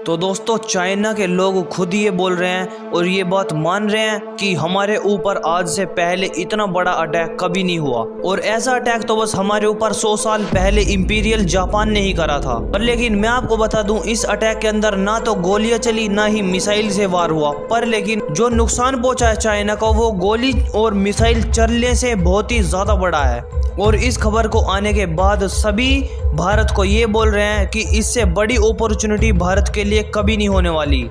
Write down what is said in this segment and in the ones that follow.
तो दोस्तों चाइना के लोग खुद ये बोल रहे हैं और ये बात मान रहे हैं कि हमारे ऊपर आज से पहले इतना बड़ा अटैक कभी नहीं हुआ, और ऐसा अटैक तो बस हमारे ऊपर 100 साल पहले इंपीरियल जापान ने ही करा था। पर लेकिन मैं आपको बता दूं, इस अटैक के अंदर ना तो गोलियां चली ना ही मिसाइल से वार हुआ, पर लेकिन जो नुकसान पहुंचा है चाइना को वो गोली और मिसाइल चलने से बहुत ही ज्यादा बड़ा है। और इस खबर को आने के बाद सभी भारत को ये बोल रहे हैं कि इससे बड़ी अपॉर्चुनिटी भारत के लिए कभी नहीं होने वाली,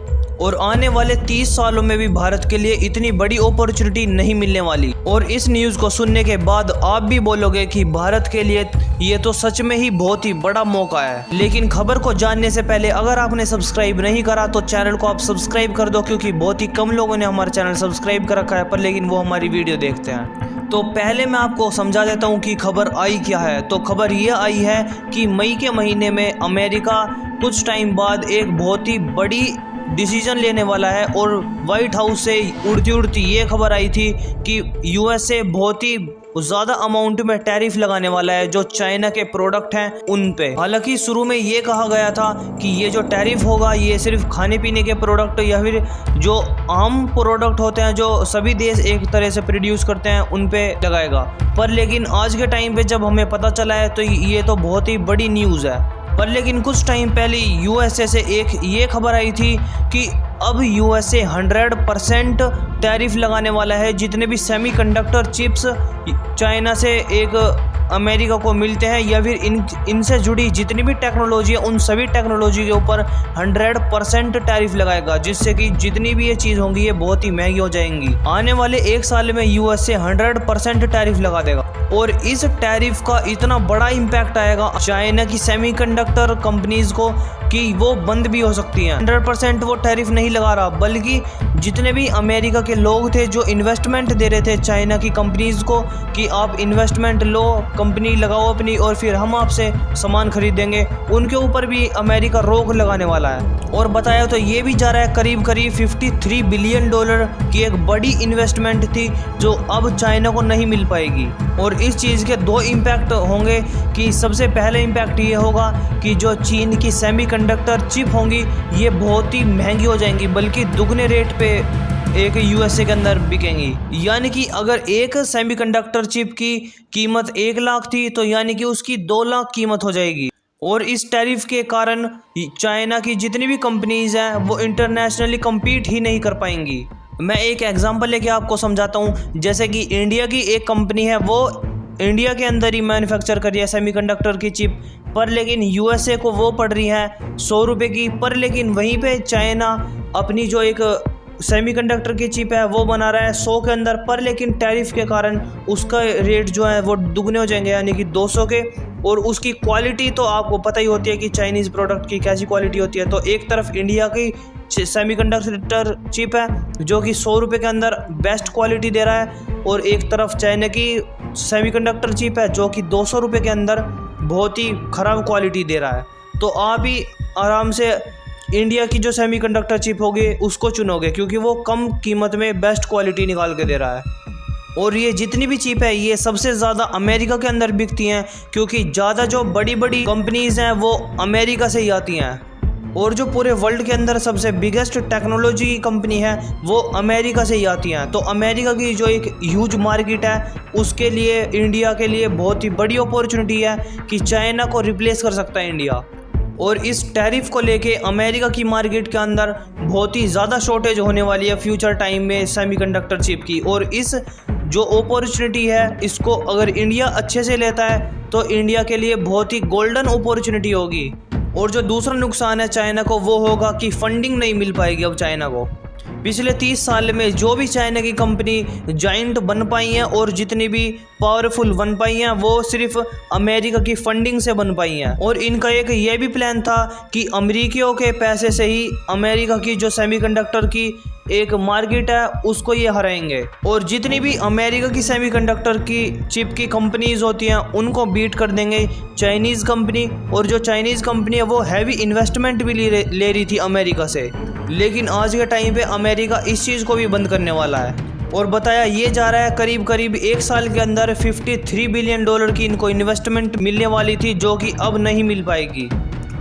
और आने वाले 30 सालों में भी भारत के लिए इतनी बड़ी अपॉर्चुनिटी नहीं मिलने वाली। और इस न्यूज़ को सुनने के बाद आप भी बोलोगे कि भारत के लिए ये तो सच में ही बहुत ही बड़ा मौका है। लेकिन खबर को जानने से पहले अगर आपने सब्सक्राइब नहीं करा तो चैनल को आप सब्सक्राइब कर दो, क्योंकि बहुत ही कम लोगों ने हमारा चैनल सब्सक्राइब कर रखा है, पर लेकिन वो हमारी वीडियो देखते हैं। तो पहले मैं आपको समझा देता हूँ कि खबर आई क्या है। तो खबर ये आई है कि मई के महीने में अमेरिका कुछ टाइम बाद एक बहुत ही बड़ी डिसीजन लेने वाला है, और व्हाइट हाउस से उड़ती उड़ती ये खबर आई थी कि यूएसए बहुत ही ज़्यादा अमाउंट में टैरिफ लगाने वाला है जो चाइना के प्रोडक्ट हैं उन पे। हालांकि शुरू में ये कहा गया था कि ये जो टैरिफ होगा ये सिर्फ खाने पीने के प्रोडक्ट या फिर जो आम प्रोडक्ट होते हैं जो सभी देश एक तरह से प्रोड्यूस करते हैं उन पे लगाएगा। पर लेकिन आज के टाइम पे जब हमें पता चला है तो ये तो बहुत ही बड़ी न्यूज़ है। पर लेकिन कुछ टाइम पहले यूएसए से एक ये खबर आई थी कि अब यूएसए 100% टैरिफ लगाने वाला है जितने भी सेमीकंडक्टर चिप्स चाइना से एक अमेरिका को मिलते हैं, या फिर इनसे जुड़ी जितनी भी टेक्नोलॉजी है उन सभी टेक्नोलॉजी के ऊपर 100% टैरिफ लगाएगा, जिससे कि जितनी भी ये चीज़ होंगी ये बहुत ही महंगी हो जाएंगी। आने वाले एक साल में यूएसए 100% टैरिफ लगा देगा, और इस टैरिफ का इतना बड़ा इम्पैक्ट आएगा चाइना की सेमीकंडक्टर कंपनीज को कि वो बंद भी हो सकती हैं। 100% वो टैरिफ नहीं लगा रहा, बल्कि जितने भी अमेरिका के लोग थे जो इन्वेस्टमेंट दे रहे थे चाइना की कंपनीज को कि आप इन्वेस्टमेंट लो, कंपनी लगाओ अपनी और फिर हम आपसे सामान खरीदेंगे, उनके ऊपर भी अमेरिका रोक लगाने वाला है। और बताया तो ये भी जा रहा है करीब 53 बिलियन डॉलर की एक बड़ी इन्वेस्टमेंट थी जो अब चाइना को नहीं मिल पाएगी। और इस चीज़ के दो इम्पैक्ट होंगे कि सबसे पहले इम्पैक्ट ये होगा कि जो चीन की सेमीकंडक्टर चिप होंगी ये बहुत ही महंगी हो जाएंगी, बल्कि दुगने रेट पे एक यूएसए के अंदर बिकेंगी। यानी कि अगर एक सेमीकंडक्टर चिप की कीमत 1 लाख थी तो यानी कि उसकी 2 लाख कीमत हो जाएगी। और इस टैरिफ के कारण चाइना की जितनी भी कंपनीज हैं वो इंटरनेशनली कम्पीट ही नहीं कर पाएंगी। मैं एक एग्जांपल लेके आपको समझाता हूँ। जैसे कि इंडिया की एक कंपनी है, वो इंडिया के अंदर ही मैन्युफैक्चर कर रही है सेमीकंडक्टर की चिप, पर लेकिन यूएसए को वो पड़ रही है 100 रुपये की। पर लेकिन वहीं पे चाइना अपनी जो एक सेमीकंडक्टर की चिप है वो बना रहा है 100 के अंदर, पर लेकिन टैरिफ के कारण उसका रेट जो है वो दुगने हो जाएंगे, यानी कि 200 के। और उसकी क्वालिटी तो आपको पता ही होती है कि चाइनीज़ प्रोडक्ट की कैसी क्वालिटी होती है। तो एक तरफ इंडिया की सेमीकंडक्टर चिप है जो कि 100 रुपये के अंदर बेस्ट क्वालिटी दे रहा है, और एक तरफ चाइना की सेमीकंडक्टर चिप है जो कि 200 रुपये के अंदर बहुत ही ख़राब क्वालिटी दे रहा है। तो आप ही आराम से इंडिया की जो सेमीकंडक्टर चिप होगी उसको चुनोगे, क्योंकि वो कम कीमत में बेस्ट क्वालिटी निकाल के दे रहा है। और ये जितनी भी चिप है ये सबसे ज़्यादा अमेरिका के अंदर बिकती हैं, क्योंकि ज़्यादा जो बड़ी बड़ी कंपनीज़ हैं वो अमेरिका से ही आती हैं, और जो पूरे वर्ल्ड के अंदर सबसे बिगेस्ट टेक्नोलॉजी कंपनी है वो अमेरिका से ही आती हैं। तो अमेरिका की जो एक ह्यूज मार्केट है उसके लिए इंडिया के लिए बहुत ही बड़ी अपॉर्चुनिटी है कि चाइना को रिप्लेस कर सकता है इंडिया। और इस टैरिफ को लेके अमेरिका की मार्केट के अंदर बहुत ही ज़्यादा शॉर्टेज होने वाली है फ्यूचर टाइम में सेमीकंडक्टर चिप की। और इस जो अपॉर्चुनिटी है इसको अगर इंडिया अच्छे से लेता है तो इंडिया के लिए बहुत ही गोल्डन अपॉर्चुनिटी होगी। और जो दूसरा नुकसान है चाइना को वो होगा कि फंडिंग नहीं मिल पाएगी अब चाइना को। पिछले 30 साल में जो भी चाइना की कंपनी जाइंट बन पाई हैं और जितनी भी पावरफुल बन पाई हैं वो सिर्फ अमेरिका की फंडिंग से बन पाई हैं। और इनका एक ये भी प्लान था कि अमेरिकियों के पैसे से ही अमेरिका की जो सेमीकंडक्टर की एक मार्केट है उसको ये हराएंगे, और जितनी भी अमेरिका की सेमीकंडक्टर की चिप की कंपनीज होती हैं उनको बीट कर देंगे चाइनीज़ कंपनी। और जो चाइनीज़ कंपनी है वो हैवी इन्वेस्टमेंट भी ले रही थी अमेरिका से, लेकिन आज के टाइम पे अमेरिका इस चीज़ को भी बंद करने वाला है। और बताया ये जा रहा है करीब 1 साल के अंदर 53 बिलियन डॉलर की इनको इन्वेस्टमेंट मिलने वाली थी जो कि अब नहीं मिल पाएगी।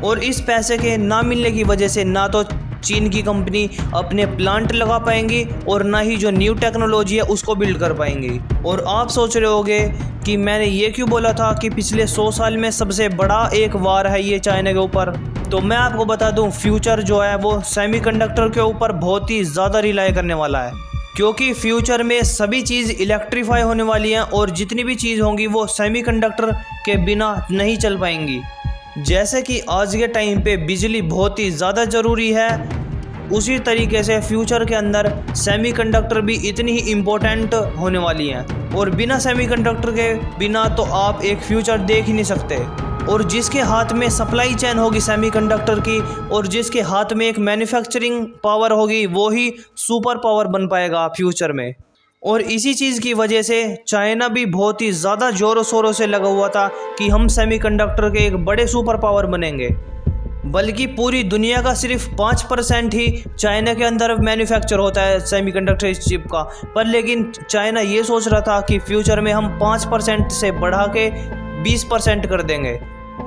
और इस पैसे के ना मिलने की वजह से ना तो चीन की कंपनी अपने प्लांट लगा पाएंगी और ना ही जो न्यू टेक्नोलॉजी है उसको बिल्ड कर पाएंगी। और आप सोच रहे होगे कि मैंने ये क्यों बोला था कि पिछले 100 साल में सबसे बड़ा एक वार है ये चाइना के ऊपर। तो मैं आपको बता दूं, फ्यूचर जो है वो सेमीकंडक्टर के ऊपर बहुत ही ज़्यादा रिलाई करने वाला है, क्योंकि फ्यूचर में सभी चीज़ इलेक्ट्रीफाई होने वाली हैं और जितनी भी चीज़ होंगी वो सेमीकंडक्टर के बिना नहीं चल पाएंगी। जैसे कि आज के टाइम पे बिजली बहुत ही ज़्यादा ज़रूरी है, उसी तरीके से फ्यूचर के अंदर सेमीकंडक्टर भी इतनी ही इम्पोर्टेंट होने वाली हैं। और बिना सेमीकंडक्टर के बिना तो आप एक फ्यूचर देख ही नहीं सकते। और जिसके हाथ में सप्लाई चेन होगी सेमीकंडक्टर की और जिसके हाथ में एक मैन्युफैक्चरिंग पावर होगी वो ही सुपर पावर बन पाएगा फ्यूचर में। और इसी चीज़ की वजह से चाइना भी बहुत ही ज़्यादा ज़ोरों शोरों से लगा हुआ था कि हम सेमीकंडक्टर के एक बड़े सुपर पावर बनेंगे। बल्कि पूरी दुनिया का सिर्फ 5% ही चाइना के अंदर मैन्युफैक्चर होता है सेमीकंडक्टर चिप का, पर लेकिन चाइना ये सोच रहा था कि फ्यूचर में हम 5% से बढ़ा के 20% कर देंगे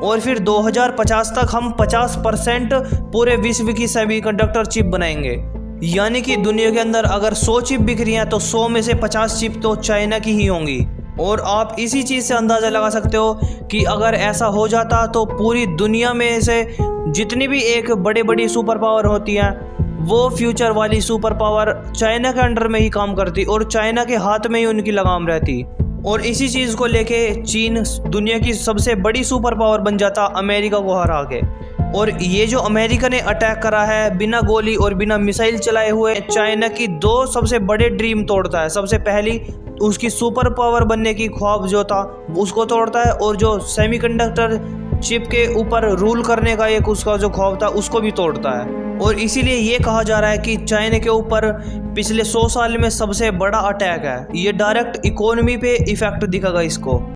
और फिर 2050 तक हम 50% पूरे विश्व की सेमीकंडक्टर चिप बनाएंगे। यानी कि दुनिया के अंदर अगर 100 चिप बिक रही हैं तो 100 में से 50 चिप तो चाइना की ही होंगी। और आप इसी चीज़ से अंदाज़ा लगा सकते हो कि अगर ऐसा हो जाता तो पूरी दुनिया में से जितनी भी एक बड़ी सुपर पावर होती हैं वो फ्यूचर वाली सुपर पावर चाइना के अंडर में ही काम करती और चाइना के हाथ में ही उनकी लगाम रहती। और इसी चीज़ को लेके चीन दुनिया की सबसे बड़ी सुपर पावर बन जाता अमेरिका को हरा के। और ये जो अमेरिका ने अटैक करा है बिना गोली और बिना मिसाइल चलाए हुए, चाइना की 2 सबसे बड़े ड्रीम तोड़ता है। सबसे पहली उसकी सुपर पावर बनने की ख्वाब जो था उसको तोड़ता है और जो सेमीकंडक्टर चिप के ऊपर रूल करने का एक उसका जो ख्वाब था उसको भी तोड़ता है। और इसीलिए ये कहा जा रहा है कि चाइना के ऊपर पिछले 100 साल में सबसे बड़ा अटैक है। ये डायरेक्ट इकोनॉमी पे इफेक्ट दिखेगा इसको।